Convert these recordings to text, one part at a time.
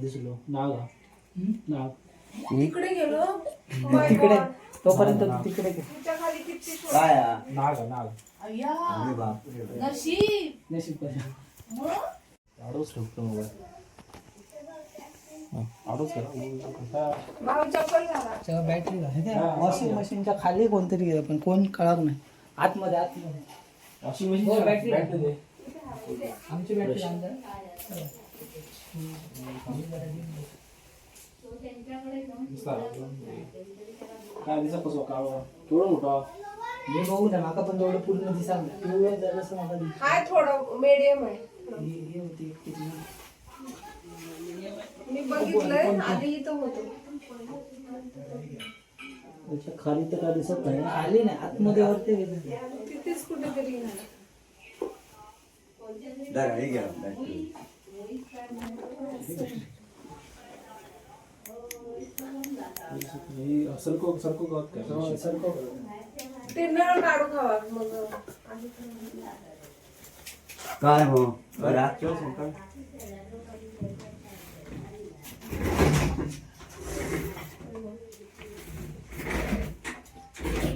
दिसलो नाग नाग तिकडे गेलो तिकडे तोपर्यंत तिकडे खाली किती काय नाग नाग अय्या अरे बापरे नशीब नशीब कशा मग आडोच ठेवतो मोबाईल आडोच करा भाऊ चप्पल घाला बॅटरी वॉशिंग मशीनच्या खाली कोणतरी गेलं पण कोण कळत नाही आतमध्ये वॉशिंग हो, मशीन बॅटरी बॅटरी दे आमची बॅटरी काय दिसा कसं काळो केवढं मोठा मी बघू ना माका पण तेवढं पूर्ण दिसा पिवळं जरासं माका दिसतं. हाय थोडं मीडियम आहे ही होती किती मी बघितलंय आधी इथं होतो त्याच्या खाली तर काय दिसत नाही खाली नाही आतमध्ये वरती गेलं तिथेच कुठेतरी आहे. दादा हे घ्या बॅटरी. सरको सरको गावात काय सरको ते नळ काढू खावा मग आधी काय हो बरा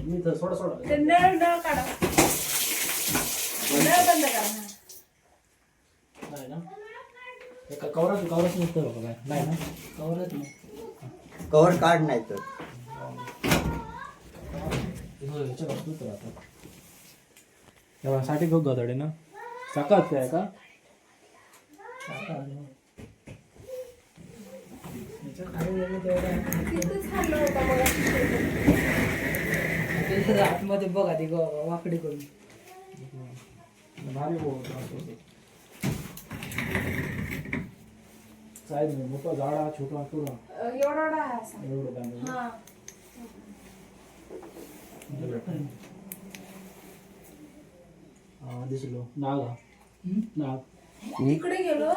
मी तर सोडा सोडा ते नळ काढा नळ बंद करा नाही ना एका कवराच कवराच निघतं बघा काय नाही ना कवरच नाही कव्हर काढ नाही तर ह्याच्या वस्तू तर आता तेव्हा साठी बघ गादडे ना सकाळ काय का त्याच्या खाली गेलं तेवढं तिथेच खाल्लं होतं मला त्याच्या आतमध्ये बघा ती वाकडी करून भारी साईज मोठा झाडा छोटा तुला एवढा आहे असा एवढं काय हा दिसलो नाग नाग तिकडे गेलो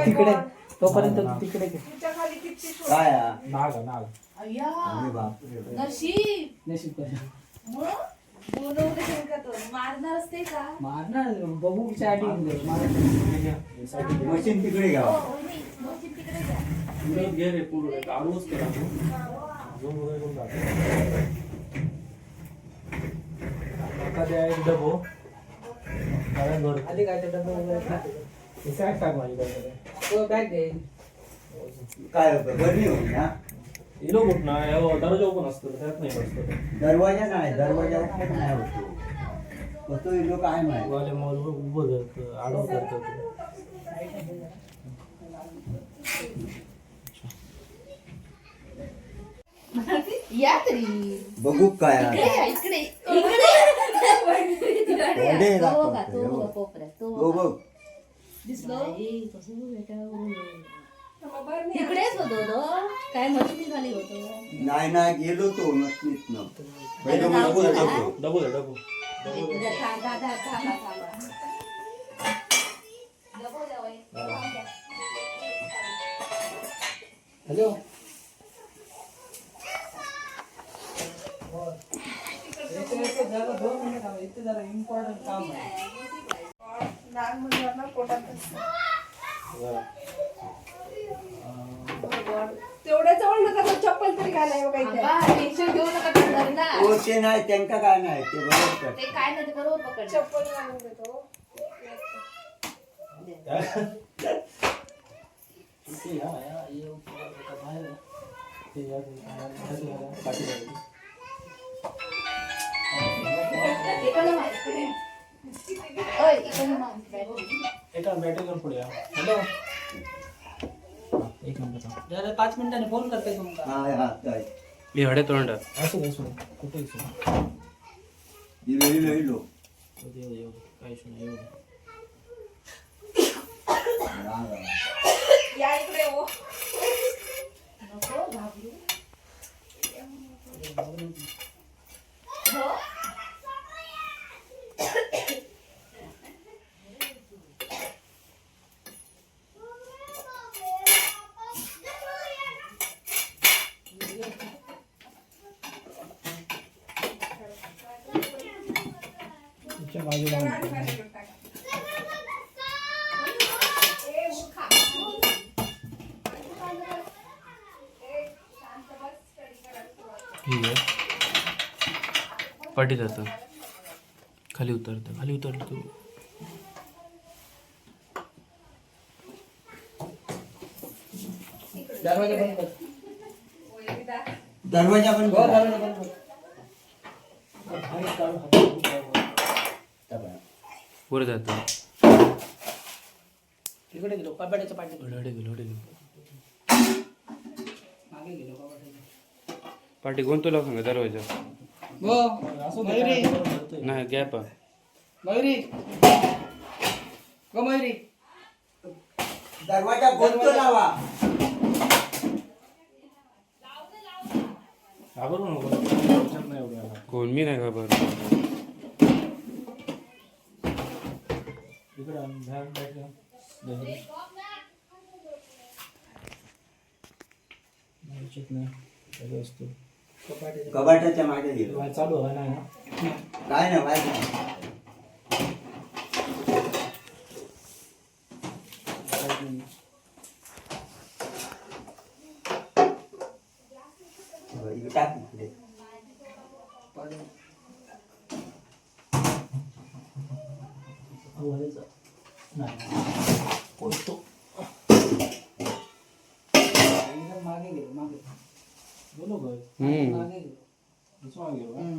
तिकडे तोपर्यंत तिकडे तुमच्या खाली किती काय नाग नाग अय्या अरे बापरे नशीब नशीब कशा मग बोलवलं शंका तो मारणार असते का मारणार बघू स्टार्टिंग मशीन तिकडे घ्या मशीन तिकडे जा. पुढे घे रे पुढे आडूच करा अजून वगैरे कोण जातो आता द्या एक डबो कारण घर आधी काय ते डबा वगैरे खाते. हे सॅक टाक माझ्याकडे तो बॅग दे काय होतं बरी होईल ना इलो कुठ ना दरवाजा ओपन असतो त्यात नाही बसतो दरवाजा नाही दरवाजा पण नाही होतो तो लोक आहे माहिती वाले मॉल उभं धरतं आडवं करतं या तरी बघू काय इकडे वडे दाखवतो. तो बघ दिसलो तिकडेच होतो तो काय मशीन निघाली होतो नाही नाही गेलो तो नसनीत न पहिले मला बोलतो डबो दे डबो हॅलो इथे जरा इम्पॉर्टंट काम आहे लहान मुलांना पोटात बसतं. तेवढ्या जवळ नका तो चप्पल तरी घालाय टेन्शन घेऊ नका त्यांना. तो ते नाही त्यांका काय नाही ते बरोबर ते काय नाही ते बरोबर पकड चप्पल घालून देतो एका बॅटरी घेऊन पुढे हॅलो एक मिनिट जरा 5 मिनिटांनी फोन करते तुमका हा हा काय मी हडे तोंड असू दे कुठे वेळी वेळी काय इशू नाही एवढं या इकडे हो नको घाबरू हो तुमच्या बाजूला ठीक आहे. पाठी जातं, खाली उतरलं तू. दरवाजा बंद कर. दरवाजा पण हो, दरवाजा बंद कर. वर जातं. इकडे गेलो कपाट्याच्या पाठी हडे गेलो. मागे गेलो कपाट्याच्या. पाठी कोणतं लाव सांगा दरवाजा. हो मयुरी नाही गॅप मयुरी हो मयुरी दरवाजा बोलतो लावा. घाबरू नको, लक्षात नाही एवढं. कोण मी नाही घाबर. इकडे नाही असतो. कपाटाच्या मागे गेलो. चालू आहे नाही ना. काय ना माहिती टाक इकडे. मागे गेलो मागे बोलो ग. मागे गेलो.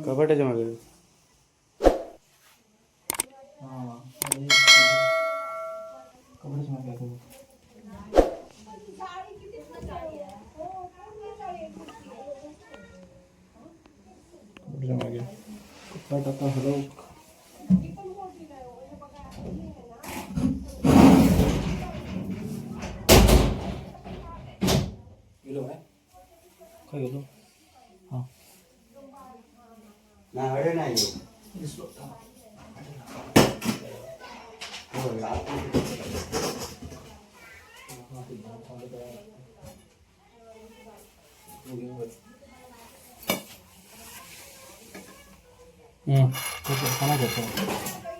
कपाटाच्या मागे. कपड्याच्या मागे कपाट आता हलव. गेलो काय गेलो. हां नाही हडे नाही येऊ. होय,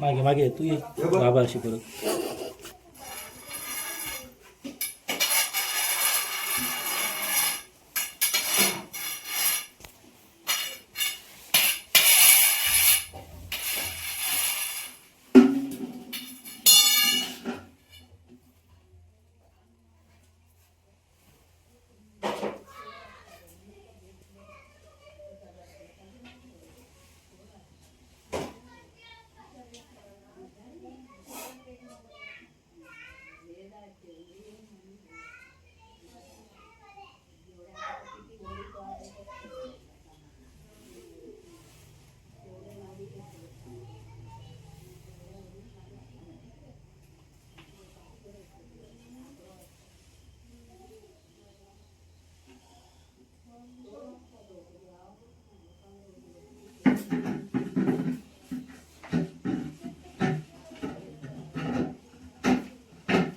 मागे मागे तू ये बाबा अशी परत.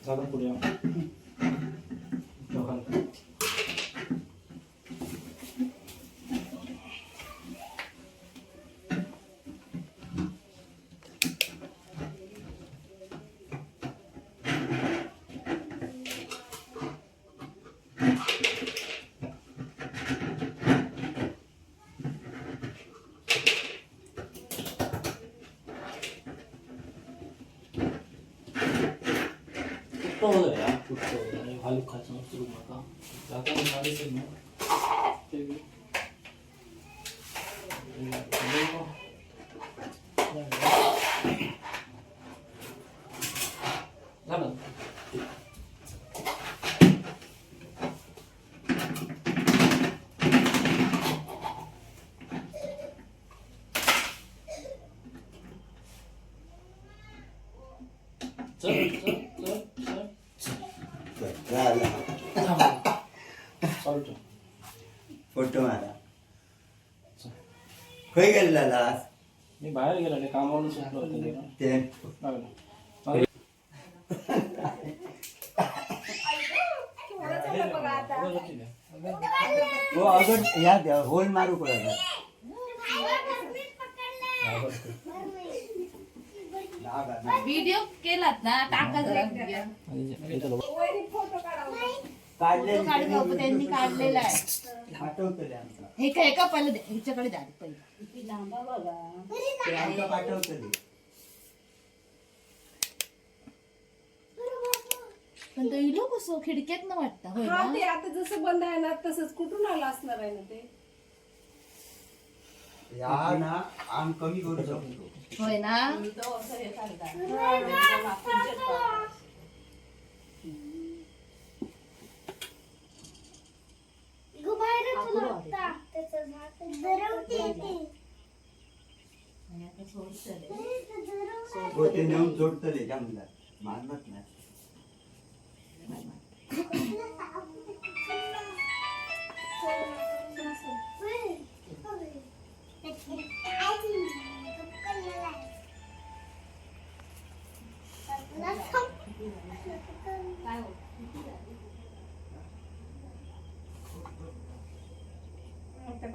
झालं पुढे. खाली खायचं सुरू नका जाताना साडेच ना ते झालं. चल चल चल चल चालतो. फोटो मारा. खय गेलेला मी बाहेर गेलो नाही, कामावरून सुटलो होतो ते हो अगं या द्या होल मारू पडला. व्हिडिओ केलात ना टाका जरा काढले त्यांनी काढलेला आहे. आठवतले आमचा हे काय का पहिलं दे हिच्याकडे द्या आधी पहिलं ते आमका पाठवतले. पण तो इलो कसं खिडक्यात न वाटतं होय हा ना ते आता जसं बंद आहे ना तसंच कुठून आलं असणार आहे ना ते. या ना आम कमी करू शकतो. होय ना तो असं हे सांगतात. हो ते नेऊन जोडतले जंगला मारत नाही.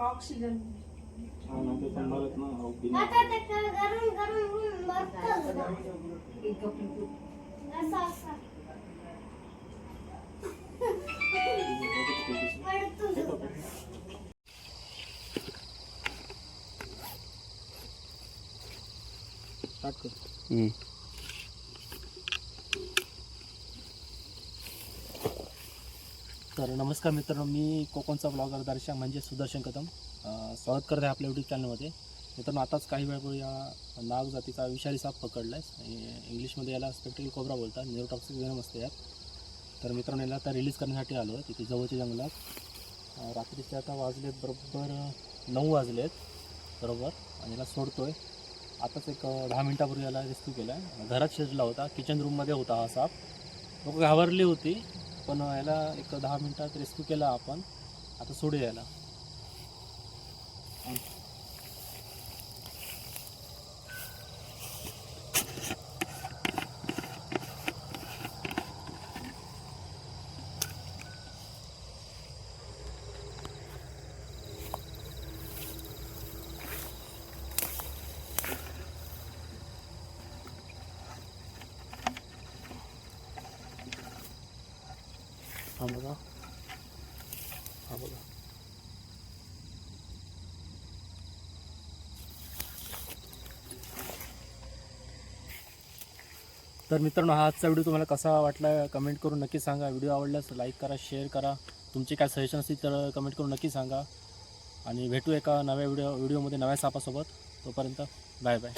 ऑक्सिजन तर नमस्कार मित्रांनो, मी कोकणचा ब्लॉगर दर्शन म्हणजे सुदर्शन कदम स्वागत करत आहे आपल्या यूट्यूब चॅनलमध्ये. मित्रांनो, आताच काही वेळापूर्वी या नाग जातीचा विषारी साप पकडला आहे. इंग्लिशमध्ये याला स्पेक्ट्रल कोब्रा बोलतात. न्यूरोटॉक्सिक वेनम असते यात. तर मित्रांनो, याला आता रिलीज करण्यासाठी आलो आहे तिथे जवळच्या जंगलात. रात्रीचे आता वाजलेत बरोबर 9 वाजलेत बरोबर, आणि याला सोडतो आहे. आताच एक 10 मिनटापूर्वी याला रेस्क्यू केला आहे. घरात शिरला होता, किचन रूममध्ये होता हा साप. लोक घाबरली होती, पण याला एक 10 मिनटात रेस्क्यू केला आपण. आता सोडूया याला. हा बघा, हा बघा. तर मित्रांनो, हा आजचा व्हिडिओ तुम्हाला कसा वाटला कमेंट करून नक्की सांगा. व्हिडिओ आवडल्यास लाईक करा, शेअर करा. तुमचे काय सजेशन असतील तर कमेंट करून नक्की सांगा. आणि भेटू एका नव्या व्हिडिओमध्ये नव्या सापासोबत. तोपर्यंत बाय बाय.